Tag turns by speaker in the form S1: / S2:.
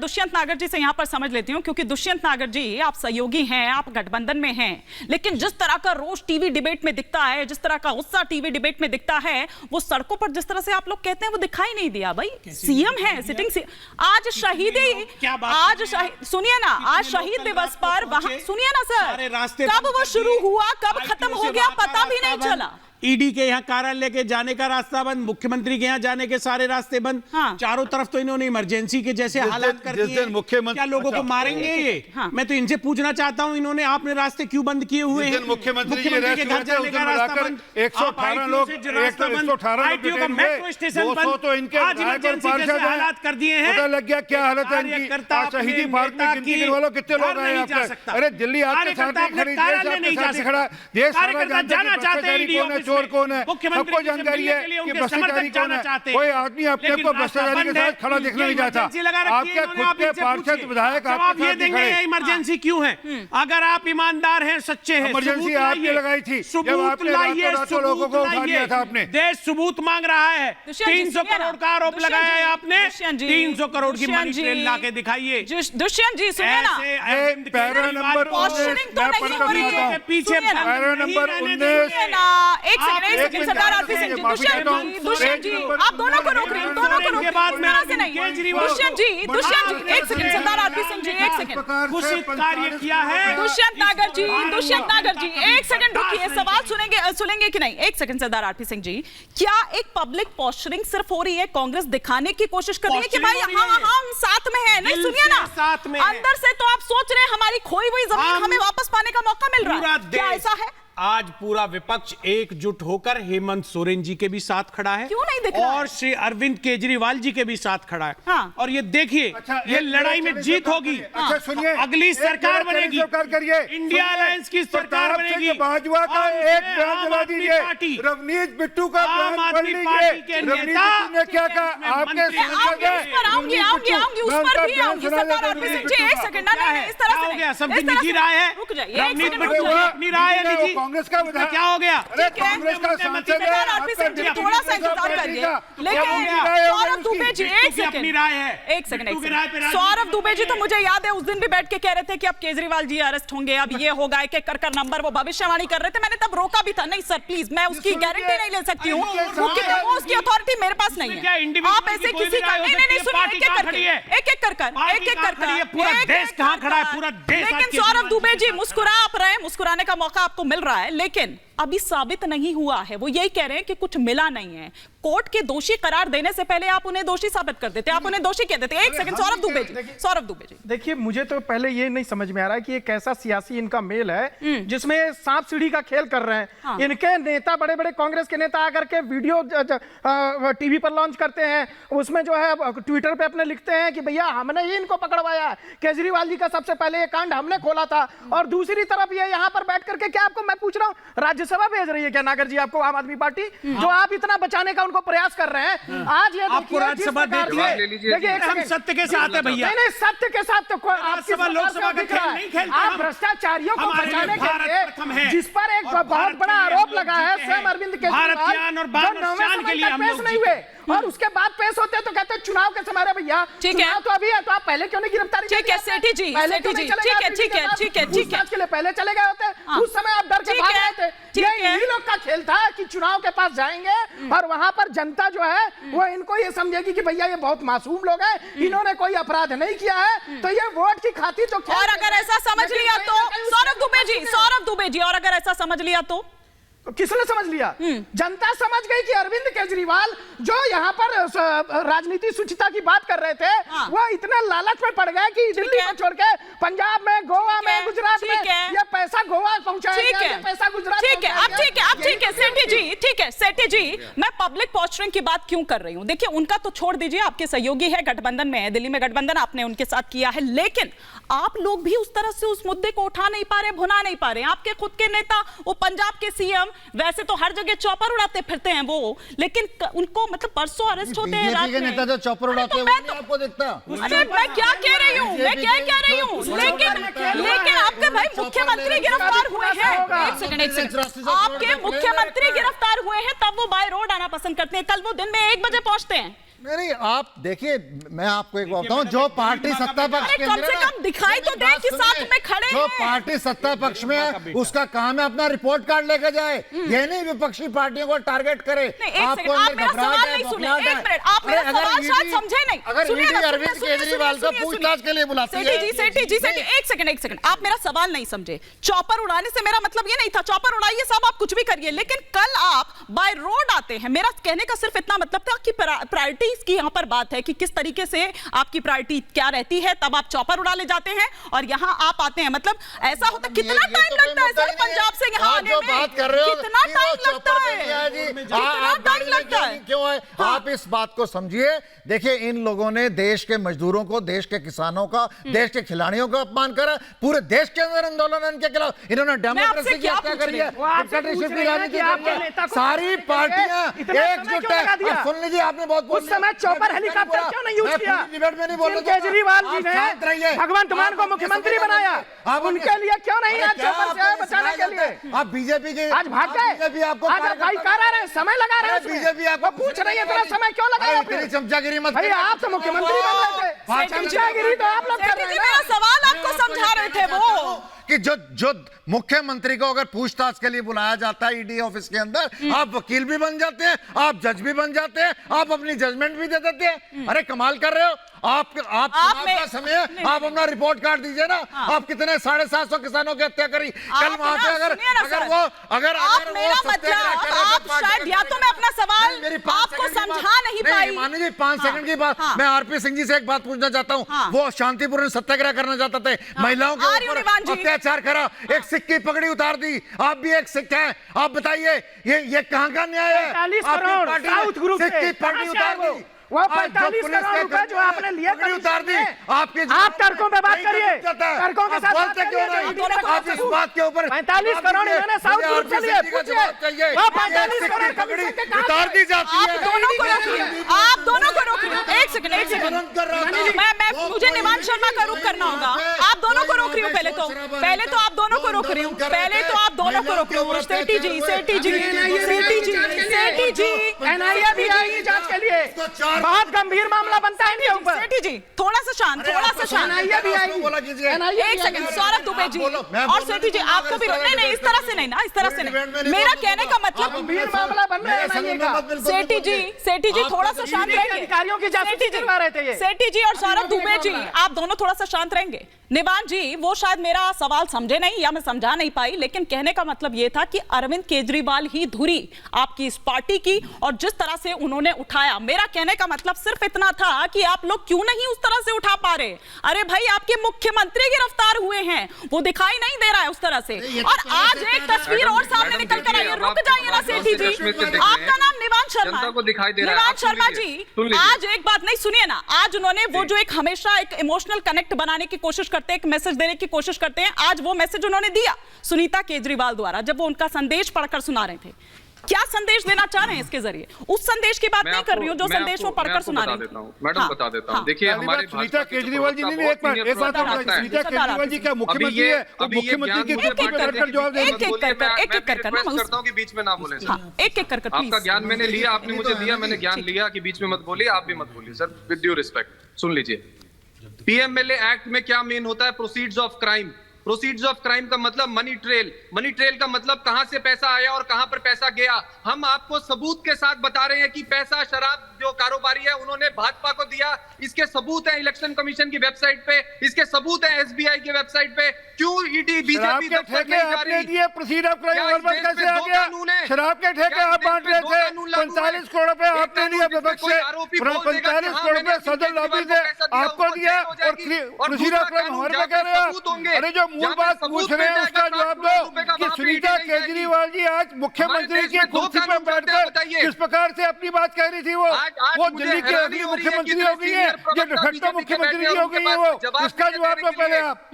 S1: मैं दुष्यंत नागर जी से यहाँ पर समझ लेती हूँ, क्योंकि दुष्यंत नागर जी आप सहयोगी हैं, आप गठबंधन में हैं, लेकिन जिस तरह का रोष टीवी डिबेट में दिखता है, जिस तरह का गुस्सा टीवी डिबेट में दिखता है, वो सड़कों पर जिस तरह से आप लोग कहते हैं वो दिखाई नहीं दिया। भाई सीएम है, सिटिंग आज शहीदी, आज सुनिए ना, आज शहीद दिवस पर वहां सुनिए ना सर, कब वो शुरू हुआ कब खत्म हो गया पता भी नहीं चला।
S2: ईडी के यहाँ कार्यालय के जाने का रास्ता बंद, मुख्यमंत्री के यहाँ जाने के सारे रास्ते बंद।
S1: हाँ।
S2: चारों तरफ तो इन्होंने इमरजेंसी के जैसे हालात कर दिए।
S3: मुख्यमंत्री
S2: क्या लोगों को मारेंगे ये?
S1: हाँ।
S2: मैं तो इनसे पूछना चाहता हूँ, इन्होंने आपने रास्ते क्यों बंद किए हुए हैं?
S3: मुख्यमंत्री
S2: के घर जाने का रास्ता बंद,
S3: 118 लोग, 118
S2: मेट्रो स्टेशन बंद,
S3: तो इनके
S2: हालात कर दिए हैं।
S3: पता लग गया क्या हालत है इनकी। शहीदी भारत में गिनती गिनने वालों कितने लोग आए यहाँ पे? अरे दिल्ली आपके साथ खड़ी, खड़ा देश
S2: जाना चाहते हैं,
S3: चोर कौन है, सबको जानकारी है कि भ्रष्टाचारी कौन है। कोई आदमी अपने को भ्रष्टाचारी के साथ खड़ा देखना नहीं चाहता। आपके खुद के पार्षद विधायक आपके साथ नहीं खड़े।
S2: इमरजेंसी क्यों है? अगर आप ईमानदार हैं, सच्चे हैं,
S3: इमरजेंसी आपने लगाई थी, जब आपने रातों लोगों को उठा दिया था। आपने
S2: देश सबूत मांग रहा है, 300 करोड़ का आरोप लगाया है आपने, 300 करोड़ की मनी ट्रेन ला के दिखाइए।
S1: दुष्यंत जी सुनिए ना,
S3: पैरा नंबर 19
S2: पीछे
S3: पैरा नंबर 19
S1: एक सेकंड सरदार आरपी सिंह जी, दुष्यंत जी आप दोनों को रोक रहे हैं, दोनों को रोक रहे हैं, तरह से नहीं। दुष्यंत जी एक सेकंड सरदार आरपी सिंह जी, एक सेकंड
S2: घोषित कार्य किया है।
S1: दुष्यंत नागर जी एक सेकंड रुकिए, सवाल सुनेंगे कि नहीं? एक सेकंड सरदार आरपी सिंह जी, क्या एक पब्लिक पोस्चरिंग सिर्फ हो रही है, कांग्रेस दिखाने की कोशिश कर रही है कि भाई हम साथ में हैं? नहीं सुनिए ना,
S2: साथ में
S1: अंदर से तो आप सोच रहे हैं हमारी खोई हुई जमीन हमें वापस पाने का मौका मिल रहा है, क्या ऐसा है?
S2: आज पूरा विपक्ष एकजुट होकर हेमंत सोरेन जी के भी साथ खड़ा है,
S1: क्यों नहीं दिख रहा
S2: और श्री अरविंद केजरीवाल जी के भी साथ खड़ा है।
S1: हाँ।
S2: और ये देखिए, ये लड़ाई में जीत होगी।
S3: अच्छा सुनिए,
S2: अगली सरकार बनेगी, इंडिया अलायंस की सरकार बनेगी।
S3: भाजपा का एक बयान दिला दीजिए, रवनीत बिट्टू का बयान पढ़ लीजिए। रवनीत बिट्टू ने क्या कहा? आपके
S1: समझी
S2: निजी राय है, रवनीत बिट्टू की अपनी राय है निजी।
S3: कांग्रेस का
S2: क्या हो गया?
S3: कांग्रेस का सांसद है,
S1: थोड़ा सा इंतजार करिए। लेकिन सौरभ दुबे जी
S2: अपनी राय है,
S1: एक सेकंड सौरभ दुबे जी तो मुझे याद है उस दिन भी बैठ के कह रहे थे कि अब केजरीवाल जी अरेस्ट होंगे, अब ये होगा, एक एक कर नंबर वो भविष्यवाणी कर रहे थे। मैंने तब रोका भी था, नहीं सर प्लीज, मैं उसकी गारंटी नहीं ले सकती हूँ, वो उसकी अथॉरिटी मेरे पास नहीं है। आप ऐसे किसी का नहीं सुनिए, एक एक कर
S2: पूरा देश कहाँ खड़ा है? पूरा देश।
S1: लेकिन सौरभ दुबे जी मुस्कुरा आप रहे हैं, मुस्कुराने का मौका आपको मिल रहा है, लेकिन अभी साबित नहीं हुआ है। वो यही कह रहे हैं कि कुछ मिला नहीं है। कोर्ट के दोषी करार देने से पहले आप उन्हें दोषी साबित कर देते, आप उन्हें दोषी कह देते। एक सेकंड सौरभ दुबे जी
S4: देखिए, मुझे तो पहले ये नहीं समझ में आ रहा है कि ये कैसा सियासी इनका मेल है जिसमें सांप सीढ़ी का खेल कर रहे हैं। हाँ। इनके नेता, बड़े बड़े कांग्रेस के नेता आकर के वीडियो टीवी पर लॉन्च करते हैं, उसमें जो है ट्विटर पे अपने लिखते हैं कि भैया हमने ही इनको पकड़वाया, केजरीवाल जी का सबसे पहले ये कांड हमने खोला था। और दूसरी तरफ ये यहाँ पर बैठ करके, क्या आपको मैं पूछ रहा हूँ, राज्यसभा भेज रही है क्या नागर जी आपको आम आदमी पार्टी, जो आप इतना बचाने का उनको प्रयास कर रहे हैं? आज ये
S2: आपको राज्यसभा देखिए, हम सत्य के साथ है भैया।
S4: नहीं, सत्य के साथ तो
S2: लोकसभा का खेल नहीं खेलते।
S4: आप भ्रष्टाचारियों को बचाने के लिए, जिस पर एक बहुत बड़ा आरोप लगा है स्वयं अरविंद केजरीवाल, पेश नहीं हुए और उसके बाद पेश होते हैं तो कहते हैं चुनाव के समय भैया चुनाव तो अभी है, तो आप पहले क्यों नहीं गिरफ्तारी?
S1: ठीक है सेठी जी,
S4: के लिए पहले चले गए होते, उस समय आप डर के भाग रहे थे। ये लोग का खेल था कि चुनाव के पास जाएंगे और वहां पर जनता जो है वो इनको ये समझेगी कि भैया ये बहुत मासूम लोग हैं, इन्होंने कोई अपराध नहीं किया है, तो ये वोट की खातिर तो।
S1: और अगर ऐसा समझ लिया तो सौरभ दुबे जी, और अगर ऐसा समझ लिया तो
S4: किसने समझ लिया? जनता समझ गई कि अरविंद केजरीवाल जो यहाँ पर राजनीति सुचिता की बात कर रहे थे, वो इतने लालच में पड़ गए कि दिल्ली को छोड़ के पंजाब में, गोवा में, गुजरात में ये पैसा गोवा पहुंचाएंगे, ये पैसा गुजरात।
S1: ठीक है सेठी जी, मैं पब्लिक पोस्चरिंग की बात क्यों कर रही हूँ? देखिए, उनका तो छोड़ दीजिए, आपके सहयोगी है, गठबंधन में है, दिल्ली में गठबंधन आपने उनके साथ किया है, लेकिन आप लोग भी उस तरह से उस मुद्दे को उठा नहीं पा रहे, भुना नहीं पा रहे। आपके खुद के नेता, वो पंजाब के सीएम, वैसे तो हर जगह चौपर उड़ाते फिरते हैं वो, लेकिन उनको मतलब परसों अरेस्ट होते हैं रात में।
S5: नेता जो चौपर उड़ाते हैं वो नहीं आपको दिखता?
S1: अरे मैं क्या कह रही हूँ, लेकिन आपके भाई मुख्यमंत्री गिरफ्तार हुए हैं। एक सेकंड, आपके मुख्यमंत्री गिरफ्तार हुए हैं, तब वो बाय रोड आना पसंद करते हैं। कल वो दिन में 1 बजे पहुंचते हैं,
S5: नहीं, आप देखिए, मैं आपको एक बात बताऊं, जो पार्टी सत्ता पक्ष के
S1: कम
S5: अंदर
S1: से
S5: है ना,
S1: कम दिखाई तो
S5: मेरी
S1: दे
S5: बात
S1: कि
S5: सुनिए,
S1: साथ में खड़े
S5: जो
S1: हैं।
S5: पार्टी सत्ता पक्ष में है उसका काम है अपना रिपोर्ट कार्ड लेकर जाए, ये नहीं विपक्षी पार्टियों को टारगेट करे।
S1: नहीं, एक
S5: आपको
S1: सेकंड, आप
S5: अंदर
S1: मेरा
S5: घबराहट
S1: सवाल
S5: है,
S1: नहीं सुने,
S5: बौखलाहट
S1: एक
S5: है।
S1: मिनट, आप मेरा
S5: अरे अगर
S1: सवाल शायद
S5: ईडी
S1: समझे नहीं।
S5: अगर
S1: सुनिए
S5: ईडी
S1: ना,
S5: अरविंद
S1: सुनिए,
S5: केजरीवाल को
S1: सुनिए,
S5: पूछताछ के लिए बुलाती है।
S1: सेठी जी, एक सेकंड, आप मेरा सवाल नहीं समझे। चॉपर उड़ाने से मेरा मतलब ये नहीं था, चॉपर उड़ाइए साहब, आप कुछ भी करिए, लेकिन कल आप बाय रोड आते हैं, मेरा कहने का सिर्फ इतना मतलब था कि प्रायोरिटीज की यहाँ पर बात है कि किस तरीके से आपकी प्रायोरिटी क्या रहती है, तब आप चॉपर उड़ा ले जाते हैं और यहाँ आप आते हैं। मतलब ऐसा होता, कितना टाइम लगता है सर पंजाब से यहाँ आने में?
S5: बात कर रहे हो,
S1: कितना टाइम लगता है? कितना टाइम लगता है?
S5: क्यों है? आप इस बात को समझिए। देखिए, इन लोगों ने देश के मजदूरों को, देश के किसानों का, देश के खिलाड़ियों का अपमान करा। पूरे देश के अंदर आंदोलन इनके खिलाफ, इन्होंने डेमोक्रेसी की हत्या करी है, डिक्टेटरशिप की राजनीति करी है। सारी पार्टियां एकजुट है। अब सुन लीजिए, आपने बहुत
S4: उस समय चौपर हेलीकॉप्टर क्यों नहीं यूज किया?
S5: डिबेट में नहीं बोल रहा,
S4: केजरीवाल जी ने भगवंत मान को मुख्यमंत्री बनाया, उनके लिए क्यों नहीं आज चौपर से बचाने के लिए?
S5: आप बीजेपी के
S4: आज भाग गए,
S5: बीजेपी आपको
S4: आज भाई कह रहे हैं, समय लगा रहे हैं,
S5: बीजेपी
S4: वो
S5: आपको
S4: पूछ रही है इतना समय क्यों लगाया?
S5: इतनी चमचागिरी मत
S4: भाई आप तो मुख्यमंत्री बन रहे थे, चमचागिरी तो आप लोग कर रहे हैं।
S1: मेरा सवाल आपको समझा रहे थे वो
S5: कि जो मुख्यमंत्री को अगर पूछताछ के लिए बुलाया जाता है ईडी ऑफिस के अंदर, आप वकील भी बन जाते हैं, आप जज भी बन जाते हैं, आप अपनी जजमेंट भी दे देते हैं। अरे कमाल कर रहे हो आप चुनाव का समय है, आप अपना रिपोर्ट कार्ड दीजिए ना। आप कितने 750 किसानों की हत्या करी कल वहां पे, अगर
S1: मेरा मतलब आप शायद, या तो मैं अपना सवाल आपको समझा नहीं पाई।
S5: मानी जी 5 सेकंड की बात, मैं आरपी सिंह जी से एक बात पूछना चाहता हूँ। वो शांतिपूर्ण सत्याग्रह करना चाहते थे, महिलाओं के ऊपर अत्याचार करा, एक सिख की पगड़ी उतार दी। आप भी एक सिख हैं, आप बताइए ये कहाँ का न्याय है?
S4: 45 करोड़ साउथ ग्रुप
S5: सिख की पगड़ी उतार दी,
S4: वो 45 करोड़ रुपए जो आपने लिए
S5: उतार दी।
S4: आप तर्कों पे बात करिए, तर्कों के साथ बात
S5: क्यों नहीं? आप इस बात के ऊपर
S4: 45 करोड़ इन्होंने साउथ ग्रुप से लिए, पूछिए वो 45 करोड़
S5: पगड़ी उतार दी जाती है।
S1: आप दोनों को रोकिए, एक सेकंड, मैं मुझे निवान शर्मा का रुख करना होगा। आप दोनों को रोक रही हूँ, पहले तो आप दोनों को रोक रही हूँ, सेठी जी
S4: एनआईए भी आएगी जांच के लिए, बहुत गंभीर मामला बनता है इनके ऊपर।
S1: सेठी जी थोड़ा सा शांत
S4: एनआईए भी आएगी।
S1: एक सेकंड, सौरभ दुबे जी और सेठी जी आपको भी नहीं, इस तरह से नहीं ना, इस तरह से नहीं। मेरा कहने का मतलब,
S4: गंभीर मामला बन रहा है एनआईए का।
S1: सेठी जी थोड़ा सा शांत रहेंगे।
S4: अधिकारियों की जासूसी करवा रहे थे ये।
S1: सेठी जी और सौरभ दुबे जी, आप दोनों थोड़ा सा शांत रहेंगे। निवान जी वो शायद मेरा सवाल समझे नहीं या मैं समझा नहीं पाई, लेकिन कहने का मतलब यह था कि अरविंद केजरीवाल ही धुरी आपकी इस पार्टी की, और जिस तरह से उन्होंने उठाया, मेरा कहने का मतलब सिर्फ इतना था कि आप लोग क्यों नहीं उस तरह से उठा पा रहे? अरे भाई आपके मुख्यमंत्री गिरफ्तार हुए हैं, वो दिखाई नहीं दे रहा है उस तरह से। और आज एक तस्वीर और सामने निकल कर आई है, रुक जाइए ना सेठी जी, आपका नाम निवान शर्मा, निवान शर्मा जी, आज एक बात नहीं सुनिए ना, आज उन्होंने वो जो एक हमेशा एक इमोशनल कनेक्ट बनाने की कोशिश करते हैं, एक मैसेज देने की कोशिश करते हैं, आज वो मैसेज उन्होंने दिया सुनीता केजरीवाल द्वारा, जब वो उनका संदेश पढ़कर सुना रहे थे। क्या संदेश देना चाह रहे हैं इसके जरिए? उस संदेश की बात नहीं कर रही हूँ जो संदेश वो पढ़कर सुना रहे हैं।
S6: मैडम बता देता हूँ, देखिए हमारे
S3: सुनीता केजरीवाल जी ने एक मिनट सुनीता केजरीवाल जी क्या मुख्यमंत्री है? मुख्यमंत्री की कुर्सी पे बैठकर जवाब दे
S6: करता हूँ कि बीच में ना बोले।
S1: एक
S6: आपका ज्ञान मैंने लिया, आपने मुझे दिया, मैंने ज्ञान लिया कि बीच में मत बोलिए, आप भी मत बोलिए सर, विद ड्यू रिस्पेक्ट। सुन लीजिए, पीएमएलए एक्ट में क्या मेन होता है? Proceeds of crime. Proceeds of crime का मतलब मनी ट्रेल, मनी ट्रेल का मतलब कहां से पैसा आया और कहां पर पैसा गया। हम आपको सबूत के साथ बता रहे हैं कि पैसा शराब जो कारोबारी है उन्होंने भाजपा को दिया, इसके सबूत है इलेक्शन कमीशन की वेबसाइट पे, इसके सबूत है एसबीआई की वेबसाइट पे। क्यों ईडी बीजेपी दफ्तर नहीं जा रही?
S3: प्रोसीड ऑफ क्राइम कैसे आ गया? शराब के ठेके आप बांट रहे थे, 45 करोड़ रुपए आपने दिया विपक्ष से, 45 करोड़ रुपए सदर लॉबी से आपको दिया, और प्रोसीड ऑफ क्राइम हमारे पे कह रहे हैं। अरे जो मूल बात पूछ रहे हैं उसका जवाब दो कि सुनीता केजरीवाल जी आज मुख्यमंत्री की कुर्सी पर बैठकर किस प्रकार से अपनी बात कह रही थी। वो दिल्ली की अगली मुख्यमंत्री हो गई है, जो डिफेक्टो मुख्यमंत्री हो गई है, वो इसका जवाब दो पहले आप।